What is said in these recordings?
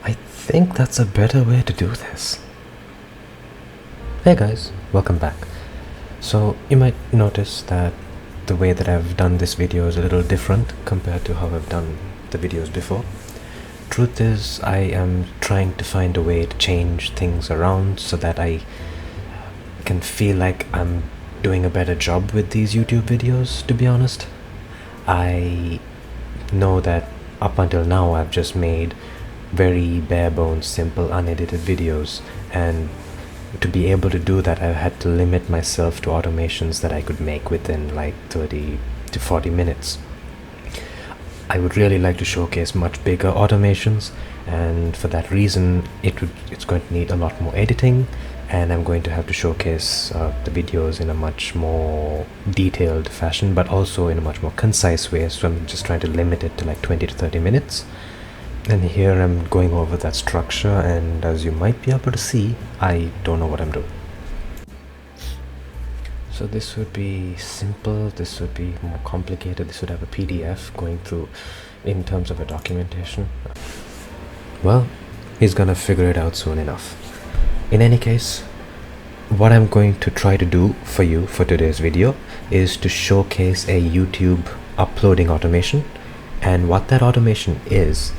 I think that's a better way to do this. Hey guys, welcome back. So you might notice that the way that I've done this video is a little different compared to how I've done the videos before. Truth is, I am trying to find a way to change things around so that I can feel like I'm doing a better job with these YouTube videos, to be honest. I know that up until now I've just made very bare bones, simple, unedited videos, and to be able to do that I've had to limit myself to automations that I could make within like 30 to 40 minutes. I would really like to showcase much bigger automations, and for that reason it's going to need a lot more editing, and I'm going to have to showcase the videos in a much more detailed fashion, but also in a much more concise way. So I'm just trying to limit it to like 20 to 30 minutes. And here I'm going over that structure, and as you might be able to see, I don't know what I'm doing. So this would be simple, this would be more complicated, this would have a PDF going through in terms of a documentation. Well, he's gonna figure it out soon enough. In any case, what I'm going to try to do for you for today's video is to showcase a YouTube uploading automation. And what that automation is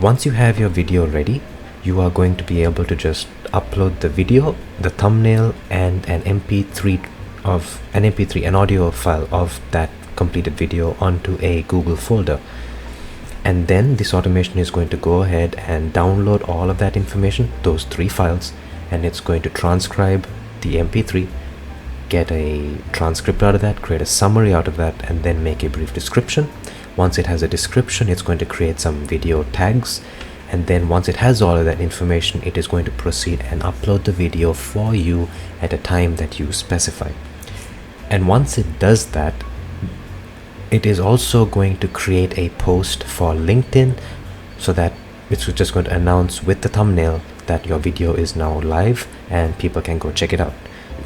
once you have your video ready, you are going to be able to just upload the video, the thumbnail, and an MP3, an audio file of that completed video onto a Google folder. And then this automation is going to go ahead and download all of that information, those 3 files, and it's going to transcribe the MP3, get a transcript out of that, create a summary out of that, and then make a brief description. Once it has a description, it's going to create some video tags, and then once it has all of that information, it is going to proceed and upload the video for you at a time that you specify. And once it does that, it is also going to create a post for LinkedIn, so that it's just going to announce with the thumbnail that your video is now live and people can go check it out.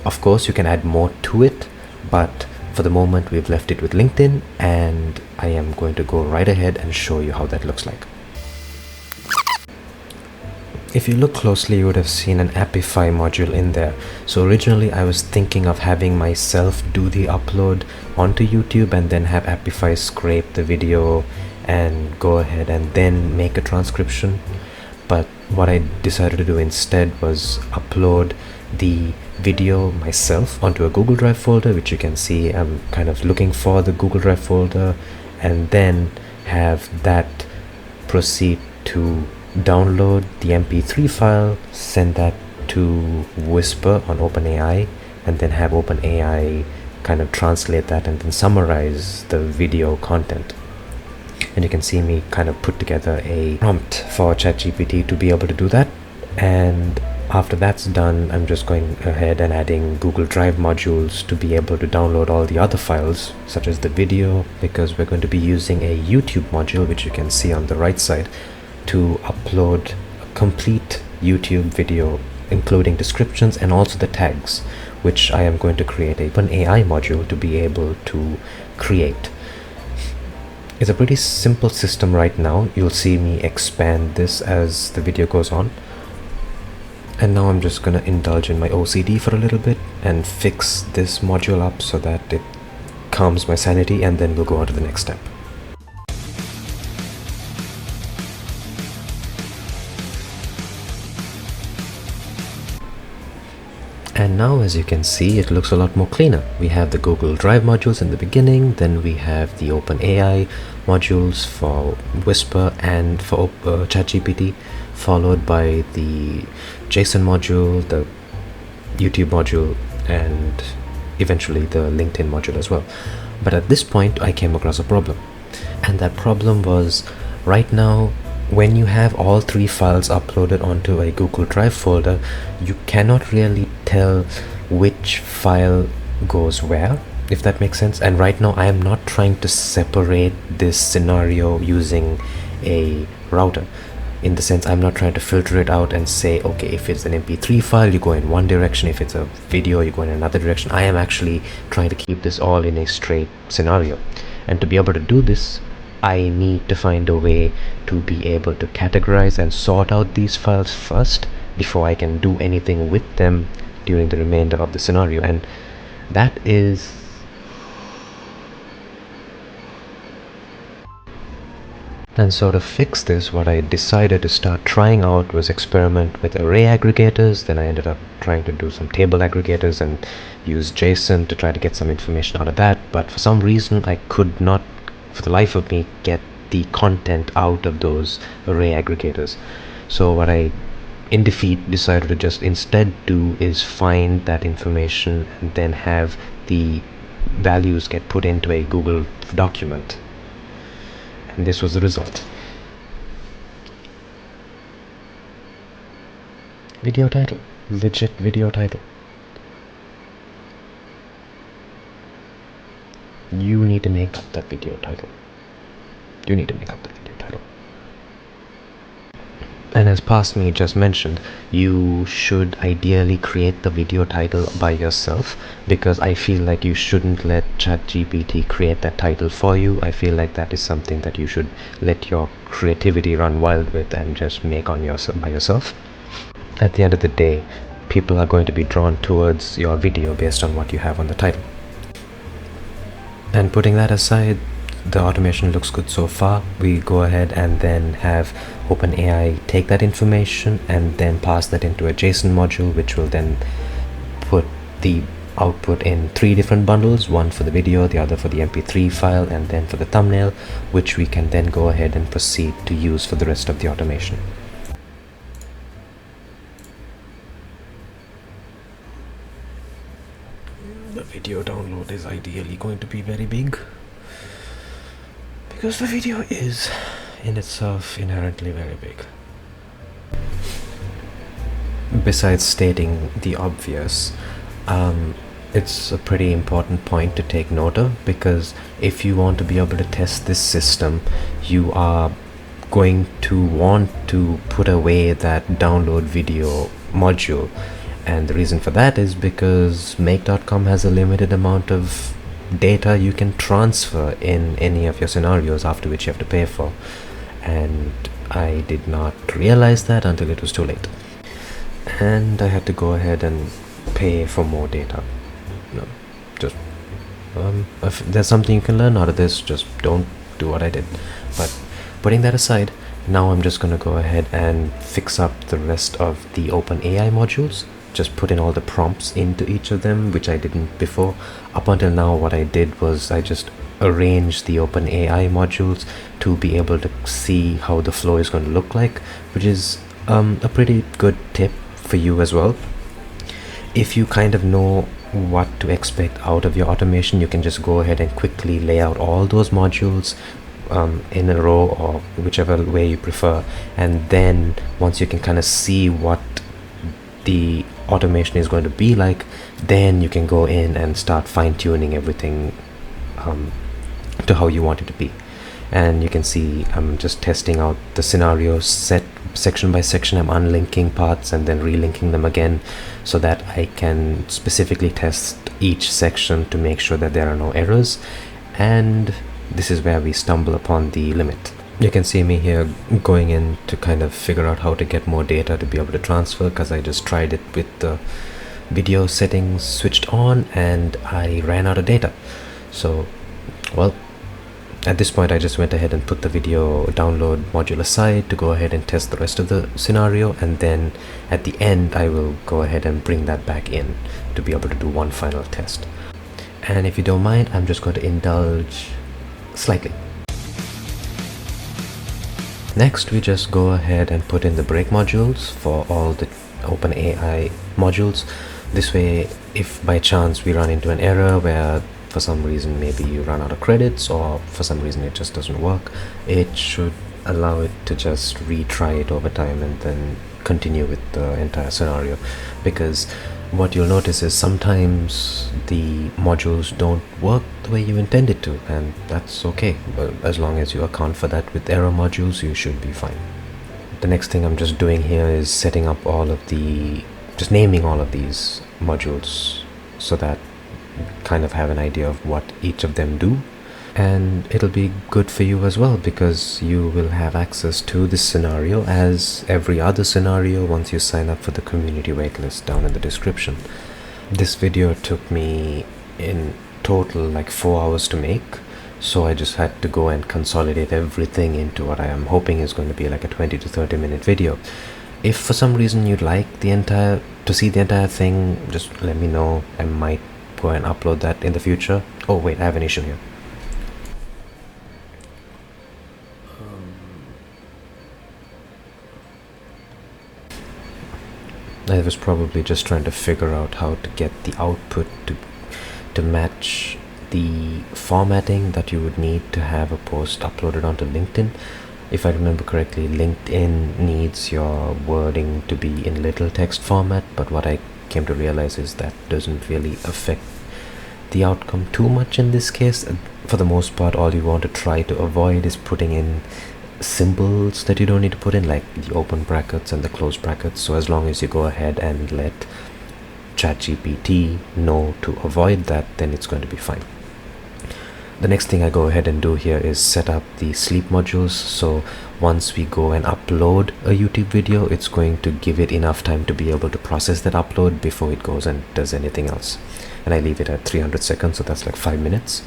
Of course, you can add more to it, but for the moment we've left it with LinkedIn, and I am going to go right ahead and show you how that looks like. If you look closely, you would have seen an Appify module in there. So originally I was thinking of having myself do the upload onto YouTube and then have Appify scrape the video and go ahead and then make a transcription. But what I decided to do instead was upload the video myself onto a Google Drive folder, which you can see I'm kind of looking for the Google Drive folder, and then have that proceed to download the MP3 file, send that to Whisper on OpenAI, and then have OpenAI kind of translate that and then summarize the video content. And you can see me kind of put together a prompt for ChatGPT to be able to do that. And after that's done, I'm just going ahead and adding Google Drive modules to be able to download all the other files, such as the video, because we're going to be using a YouTube module, which you can see on the right side, to upload a complete YouTube video, including descriptions and also the tags, which I am going to create a OpenAI module to be able to create. It's a pretty simple system right now. You'll see me expand this as the video goes on. And now I'm just going to indulge in my OCD for a little bit and fix this module up so that it calms my sanity, and then we'll go on to the next step. And now, as you can see, it looks a lot more cleaner. We have the Google Drive modules in the beginning, then we have the OpenAI modules for Whisper and for ChatGPT, followed by the JSON module, the YouTube module, and eventually the LinkedIn module as well. But at this point, I came across a problem. And that problem was, right now, when you have all 3 files uploaded onto a Google Drive folder, you cannot really tell which file goes where, if that makes sense. And right now I am not trying to separate this scenario using a router, in the sense I'm not trying to filter it out and say, okay, if it's an MP3 file, you go in one direction, if it's a video, you go in another direction. I am actually trying to keep this all in a straight scenario. And to be able to do this, I need to find a way to be able to categorize and sort out these files first before I can do anything with them during the remainder of the scenario. And that is And so to fix this, what I decided to start trying out was experiment with array aggregators. Then I ended up trying to do some table aggregators and use JSON to try to get some information out of that. But for some reason, I could not, for the life of me, get the content out of those array aggregators. So what I, in defeat, decided to just instead do is find that information and then have the values get put into a Google document. And this was the result. Video title. Legit video title. You need to make up that video title. You need to make up the video title. And as past me just mentioned, you should ideally create the video title by yourself, because I feel like you shouldn't let ChatGPT create that title for you. I feel like that is something that you should let your creativity run wild with and just make on yourself by yourself. At the end of the day, people are going to be drawn towards your video based on what you have on the title. And putting that aside, the automation looks good so far. We go ahead and then have OpenAI take that information and then pass that into a JSON module, which will then put the output in 3 different bundles, one for the video, the other for the MP3 file, and then for the thumbnail, which we can then go ahead and proceed to use for the rest of the automation. The video download is ideally going to be very big, because the video is in itself inherently very big. Besides stating the obvious, it's a pretty important point to take note of, because if you want to be able to test this system, you are going to want to put away that download video module. And the reason for that is because make.com has a limited amount of data you can transfer in any of your scenarios, after which you have to pay for. And I did not realize that until it was too late, and I had to go ahead and pay for more data. No, just if there's something you can learn out of this, just don't do what I did. But putting that aside, now I'm just going to go ahead and fix up the rest of the OpenAI modules. Just put in all the prompts into each of them, which I didn't before. Up until now, what I did was I just arranged the OpenAI modules to be able to see how the flow is going to look like, which is a pretty good tip for you as well. If you kind of know what to expect out of your automation, you can just go ahead and quickly lay out all those modules in a row, or whichever way you prefer. And then once you can kind of see what the automation is going to be like, then you can go in and start fine-tuning everything to how you want it to be. And you can see I'm just testing out the scenarios set section by section. I'm unlinking parts and then relinking them again, so that I can specifically test each section to make sure that there are no errors. And this is where we stumble upon the limit. You can see me here going in to kind of figure out how to get more data to be able to transfer, because I just tried it with the video settings switched on and I ran out of data. So, well, at this point I just went ahead and put the video download module aside to go ahead and test the rest of the scenario, and then at the end I will go ahead and bring that back in to be able to do one final test. And if you don't mind, I'm just going to indulge slightly. Next, we just go ahead and put in the break modules for all the OpenAI modules. This way, if by chance we run into an error where for some reason maybe you run out of credits, or for some reason it just doesn't work, it should allow it to just retry it over time and then continue with the entire scenario. Because what you'll notice is sometimes the modules don't work the way you intended to, and that's okay. But as long as you account for that with error modules, you should be fine. The next thing I'm just doing here is setting up just naming all of these modules, so that you kind of have an idea of what each of them do. and it'll be good for you as well, because you will have access to this scenario as every other scenario once you sign up for the community waitlist down in the description. This video took me in total like 4 hours to make, so I just had to go and consolidate everything into what I am hoping is going to be like a 20 to 30 minute video. If for some reason you'd like to see the entire thing, just let me know. I might go and upload that in the future. Oh wait, I have an issue here. I was probably just trying to figure out how to get the output to match the formatting that you would need to have a post uploaded onto LinkedIn. If I remember correctly, LinkedIn needs your wording to be in little text format, but what I came to realize is that doesn't really affect the outcome too much in this case. For the most part, all you want to try to avoid is putting in symbols that you don't need to put in, like the open brackets and the close brackets. So as long as you go ahead and let ChatGPT know to avoid that, then it's going to be fine. The next thing I go ahead and do here is set up the sleep modules. So once we go and upload a YouTube video, it's going to give it enough time to be able to process that upload before it goes and does anything else. And I leave it at 300 seconds, so that's like 5 minutes.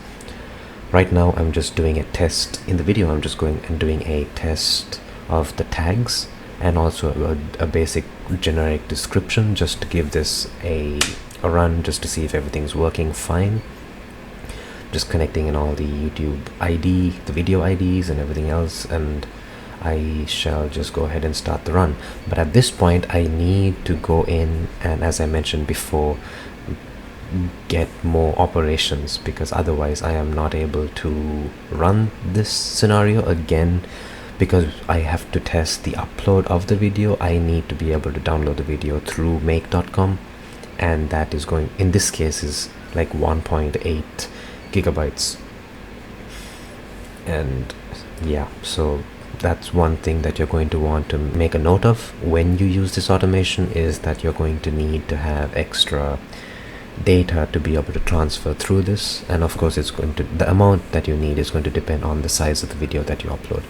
Right now I'm just doing a test. In the video I'm just going and doing a test of the tags and also a basic generic description, just to give this a run, just to see if everything's working fine. Just connecting in all the YouTube ID, the video IDs and everything else, and I shall just go ahead and start the run. But at this point I need to go in and, as I mentioned before, get more operations, because otherwise I am not able to run this scenario again. Because I have to test the upload of the video, I need to be able to download the video through make.com, and that is going, in this case, is like 1.8 gigabytes. And yeah, so that's one thing that you're going to want to make a note of when you use this automation, is that you're going to need to have extra data to be able to transfer through this. And of course it's going to, the amount that you need is going to depend on the size of the video that you upload.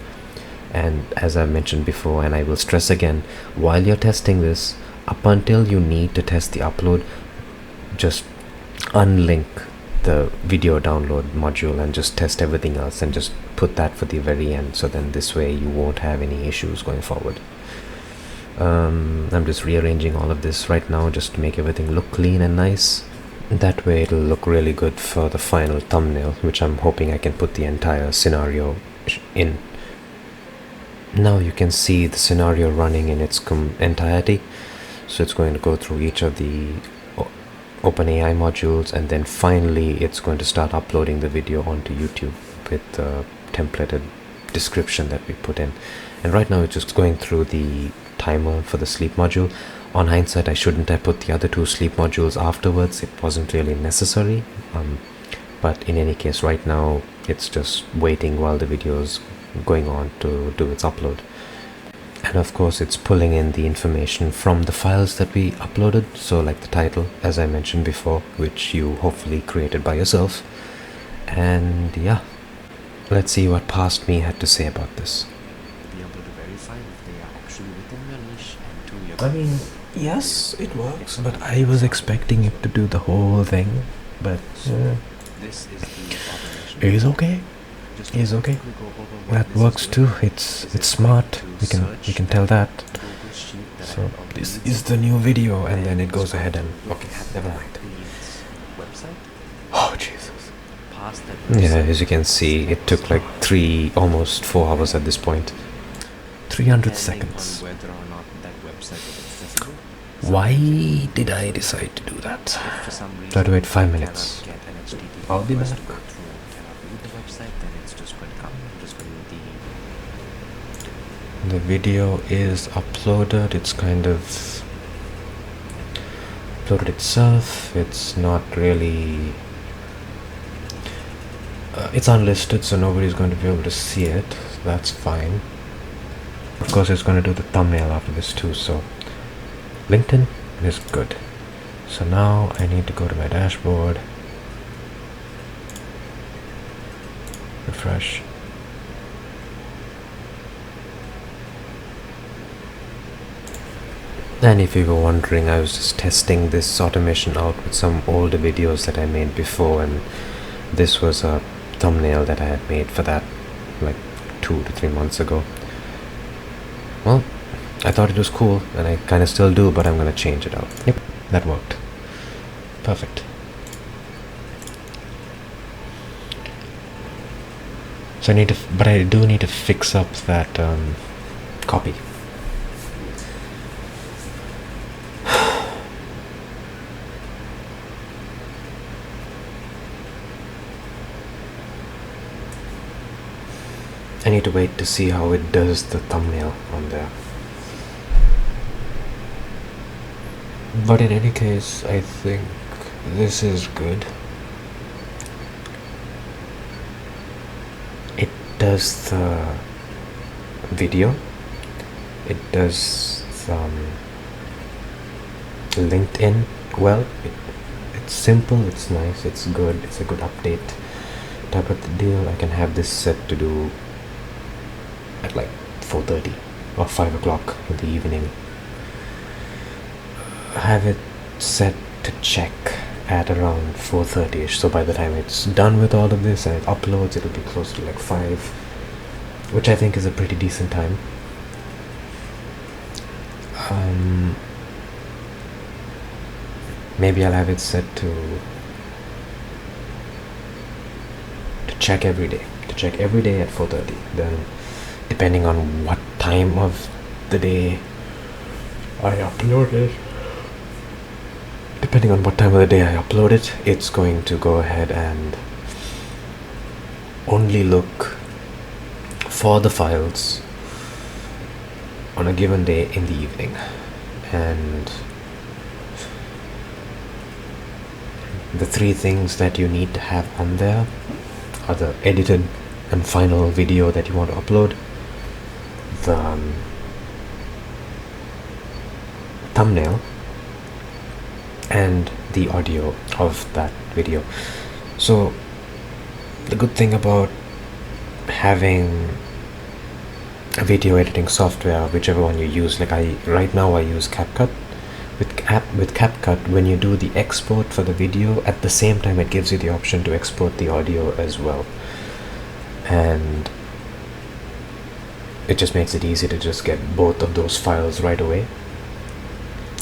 And as I mentioned before, and I will stress again, while you're testing this, up until you need to test the upload, just unlink the video download module and just test everything else, and just put that for the very end, so then this way you won't have any issues going forward. I'm just rearranging all of this right now just to make everything look clean and nice. That way it'll look really good for the final thumbnail, which I'm hoping I can put the entire scenario in. Now you can see the scenario running in its entirety. So it's going to go through each of the OpenAI modules, and then finally it's going to start uploading the video onto YouTube with the templated description that we put in. And right now it's just going through the timer for the sleep module. On hindsight, I shouldn't have put the other two sleep modules afterwards. It wasn't really necessary, but in any case, right now it's just waiting while the video's going on to do its upload. And of course it's pulling in the information from the files that we uploaded, so like the title, as I mentioned before, which you hopefully created by yourself. And yeah, let's see what past me had to say about this. Be able to verify if they are actually within your niche and to your I mean, yes, it works, but I was expecting it to do the whole thing, but this is the automation. it is okay. Just It is okay. quickly go over what That this is works doing. too. It's smart. We can tell that. Google Sheet that So I already this used. is the new video, and then it It's goes going ahead to and look okay, at never that mind. client's website, Oh Jesus! past that Yeah, website, as you can see, it took like almost 4 hours at this point. 300 depending seconds. on whether or not that website is accessible. Why did I decide to do that? If for some reason Try to wait 5 you minutes. cannot get an HTTP I'll be request back. to go through and cannot read the website, then it's just going to come. I'm just going to The video is uploaded. It's kind of uploaded itself. It's not really it's unlisted, so nobody's going to be able to see it. That's fine. Of course it's going to do the thumbnail after this too, so LinkedIn is good. So now I need to go to my dashboard. Refresh. And if you were wondering, I was just testing this automation out with some older videos that I made before, and this was a thumbnail that I had made for that like 2 to 3 months ago. Well, I thought it was cool, and I kind of still do, but I'm gonna change it out. Yep, that worked. Perfect. So I do need to fix up that copy. I need to wait to see how it does the thumbnail on there. But in any case, I think this is good. It does the video. It does LinkedIn well. It's simple, it's nice, it's good, it's a good update type of deal. I can have this set to do at like 4:30 or 5 o'clock in the evening. Have it set to check at around 4:30ish, so by the time it's done with all of this and it uploads, it'll be close to like 5, which I think is a pretty decent time. Maybe I'll have it set to check every day at 4:30. Then depending on what time of the day I upload it, it's going to go ahead and only look for the files on a given day in the evening. And the 3 things that you need to have on there are the edited and final video that you want to upload, the thumbnail, and the audio of that video. So the good thing about having a video editing software, whichever one you use, like right now I use CapCut. With CapCut, when you do the export for the video, at the same time it gives you the option to export the audio as well, and it just makes it easy to just get both of those files right away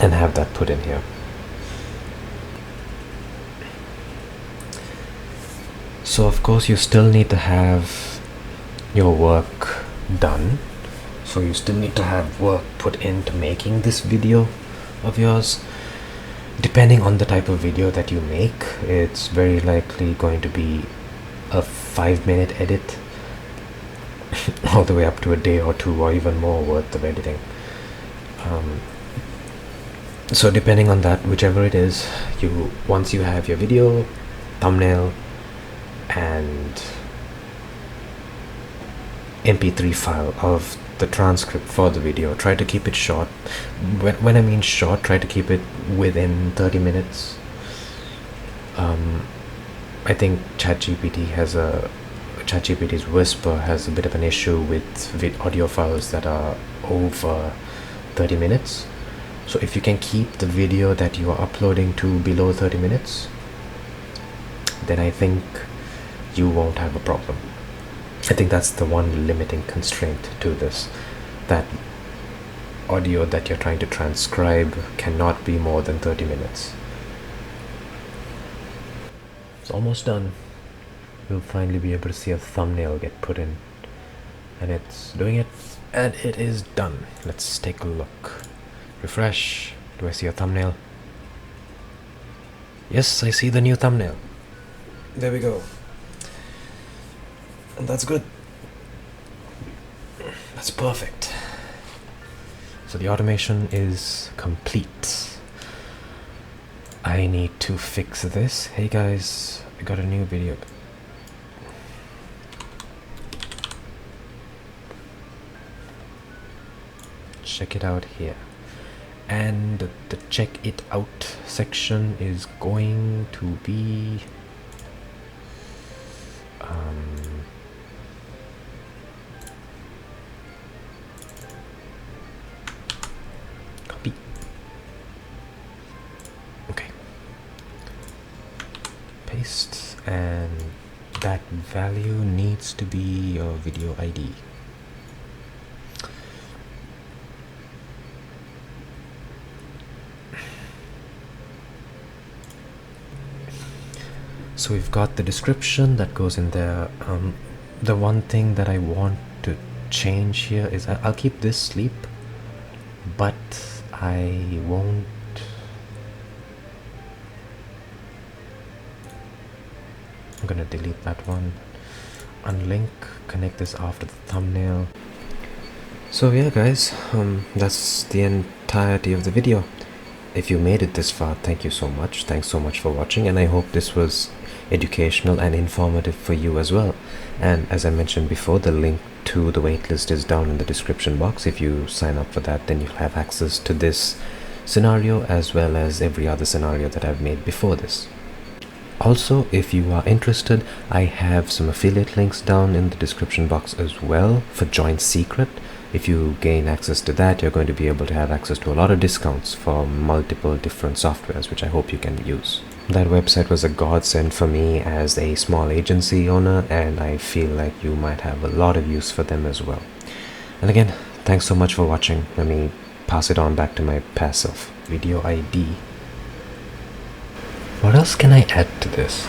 and have that put in here. So of course you still need to have your work done, so you still need to have work put into making this video of yours. Depending on the type of video that you make, it's very likely going to be a 5-minute edit all the way up to a day or 2 or even more worth of editing. So depending on that, whichever it is, once you have your video, thumbnail, and MP3 file of the transcript for the video, try to keep it short. When I mean short, try to keep it within 30 minutes. I think ChatGPT's Whisper has a bit of an issue with audio files that are over 30 minutes. So if you can keep the video that you are uploading to below 30 minutes, then I think you won't have a problem. I think that's the one limiting constraint to this, that audio that you're trying to transcribe cannot be more than 30 minutes. It's almost done. We'll finally be able to see a thumbnail get put in, and it's doing it, and it is done. Let's take a look. Refresh. Do I see a thumbnail? Yes, I see the new thumbnail. There we go. And that's good. That's perfect. So the automation is complete. I need to fix this. Hey guys, I got a new video. Check it out here. And the check it out section is going to be paste, and that value needs to be your video ID. So we've got the description that goes in there. The one thing that I want to change here is I'll keep this sleep, but I won't. I'm gonna delete that one. Unlink, connect this after the thumbnail. So yeah guys, that's the entirety of the video. If you made it this far, thank you so much. Thanks so much for watching, and I hope this was educational and informative for you as well. And as I mentioned before, the link to the waitlist is down in the description box. If you sign up for that, then you'll have access to this scenario as well as every other scenario that I've made before this. Also, if you are interested, I have some affiliate links down in the description box as well for Join Secret. If you gain access to that, you're going to be able to have access to a lot of discounts for multiple different softwares, which I hope you can use. That website was a godsend for me as a small agency owner, and I feel like you might have a lot of use for them as well. And again, thanks so much for watching. Let me pass it on back to my past self. Video ID. What else can I add to this?